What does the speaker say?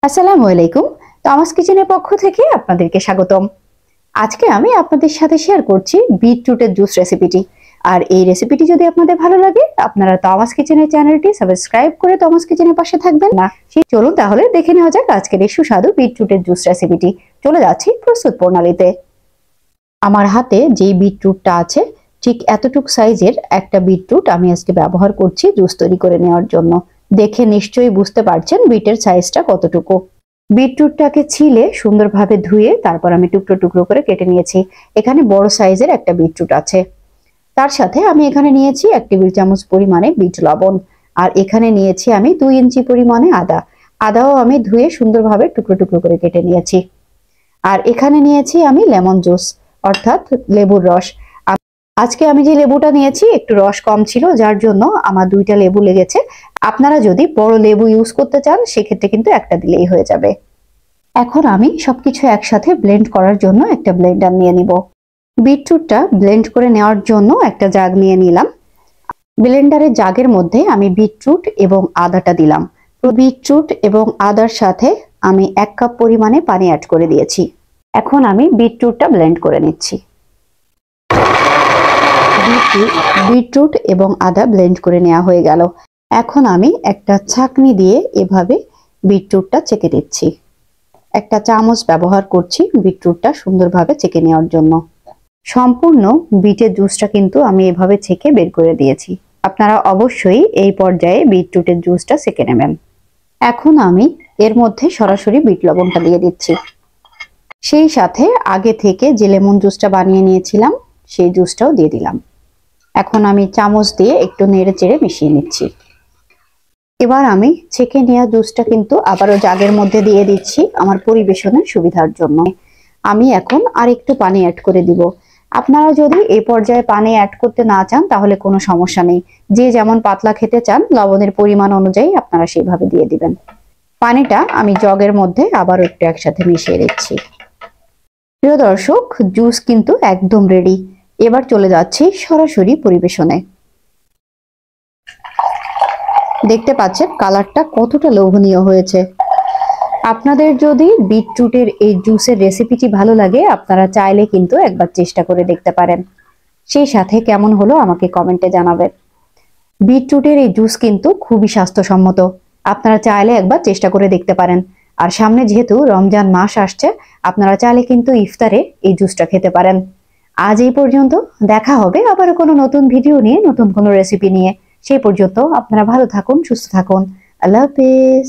আসসালামু আলাইকুম। তমাস কিচেনের পক্ষ থেকে আপনাদেরকে স্বাগতম। আজকে আমি আপনাদের সাথে শেয়ার করছি বিটরুটের জুস রেসিপিটি। আর এই রেসিপিটি যদি আপনাদের ভালো লাগে, আপনারা তমাস কিচেনের চ্যানেলটি সাবস্ক্রাইব করে তমাস কিচেনের পাশে থাকবেন না। চলুন তাহলে দেখে নেওয়া যাক আজকের এই সুস্বাদু বিটরুটের জুস রেসিপিটি। চলে যাচ্ছি প্রস্তুত প্রণালীতে। আমার হাতে যেই বিটরুটটা আছে, ঠিক এতটুক সাইজের একটা বিটরুট আমি আজকে ব্যবহার করছি জুস তৈরি করে নেওয়ার জন্য। দেখে নিশ্চয়ই বুঝতে পারছেন বিটের সাইজটা কতটুকু। বিটরুটটাকে ছিলে সুন্দরভাবে ধুয়ে তারপর আমি টুকরো টুকরো করে কেটে নিয়েছি। এখানে বড় সাইজের একটা বিটরুট আছে। তার সাথে আমি এখানে নিয়েছি 1 টেবিল চামচ পরিমাণে বিট লবণ। আর এখানে নিয়েছি আমি 2 ইঞ্চি পরিমাণে আদা। আদাও আমি ধুয়ে সুন্দরভাবে টুকরো টুকরো করে কেটে নিয়েছি। আর এখানে নিয়েছি আমি লেমন জুস, অর্থাৎ লেবুর রস। আজকে আমি যে লেবুটা নিয়েছি একটু রস কম ছিল, যার জন্য আমার 2টা লেবু লেগেছে। আপনারা যদি বড় লেবু ইউজ করতে চান সেক্ষেত্রে কিন্তু একটা দিলেই হয়ে যাবে। এখন আমি সবকিছু একসাথে ব্লেন্ড করার জন্য একটা ব্লেন্ডার নিয়ে নিব। বিটরুটটা ব্লেন্ড করে নেওয়ার জন্য একটা জাগ নিয়ে নিলাম। ব্লেন্ডারের জাগের মধ্যে আমি বিটরুট এবং আদাটা দিলাম। তো বিটরুট এবং আদার সাথে আমি 1 কাপ পরিমাণে পানি অ্যাড করে দিয়েছি। এখন আমি বিটরুটটা ব্লেন্ড করে নিচ্ছি। বিটরুট এবং আদা ব্লেন্ড করে নেওয়া হয়ে গেল। এখন আমি একটা ছাঁকনি দিয়ে এভাবে বিটরুটটা ছেঁকে দিচ্ছি। একটা চামচ ব্যবহার করছি বিটরুটটা সুন্দরভাবে ছেঁকে নেওয়ার জন্য। সম্পূর্ণ বিটের জুসটা কিন্তু আমি এভাবে ছেঁকে বের করে দিয়েছি। আপনারা অবশ্যই এই পর্যায়ে বিটরুটের জুসটা ছেঁকে নেবেন। এখন আমি এর মধ্যে সরাসরি বিট লবণটা দিয়ে দিচ্ছি। সেই সাথে আগে থেকে যে লেমন জুসটা বানিয়ে নিয়েছিলাম সেই জুসটাও দিয়ে দিলাম। এখন আমি চামচ দিয়ে একটু নেড়ে চেড়ে মিশিয়ে নিচ্ছি। এবার আমি ছেঁকে নেওয়া জুসটা কিন্তু আবারও জাগের মধ্যে দিয়ে দিচ্ছি আমার পরিবেশনের সুবিধার জন্য। আমি এখন আরেকটু পানি অ্যাড করে দিব। আপনারা যদি এই পর্যায়ে পানি অ্যাড করতে না চান তাহলে কোনো সমস্যা নেই। যে যেমন পাতলা খেতে চান লবণের পরিমাণ অনুযায়ী আপনারা সেইভাবে দিয়ে দিবেন। পানিটা আমি জগের মধ্যে আবার একটু একসাথে মিশিয়ে দিচ্ছি। প্রিয় দর্শক, জুস কিন্তু একদম রেডি। এবার চলে যাচ্ছি সরাসরি পরিবেশনে। দেখতে পাচ্ছেন কালারটা কতটা লোভনীয় হয়েছে। আপনাদের যদি বিটরুটের এই জুসের রেসিপিটি ভালো লাগে, আপনারা চাইলে কিন্তু একবার চেষ্টা করে দেখতে পারেন। সেই সাথে কেমন হলো আমাকে কমেন্টে জানাবেন। বিটরুটের এই জুস কিন্তু খুবই স্বাস্থ্যসম্মত। আপনারা চাইলে একবার চেষ্টা করে দেখতে পারেন। আর সামনে যেহেতু রমজান মাস আসছে, আপনারা চাইলে কিন্তু ইফতারে এই জুসটা খেতে পারেন। আজ এই পর্যন্ত। দেখা হবে আবার কোনো নতুন ভিডিও নিয়ে, নতুন কোনো রেসিপি নিয়ে। সেই পর্যন্ত আপনারা ভালো থাকুন, সুস্থ থাকুন। আল্লাহ হাফেজ।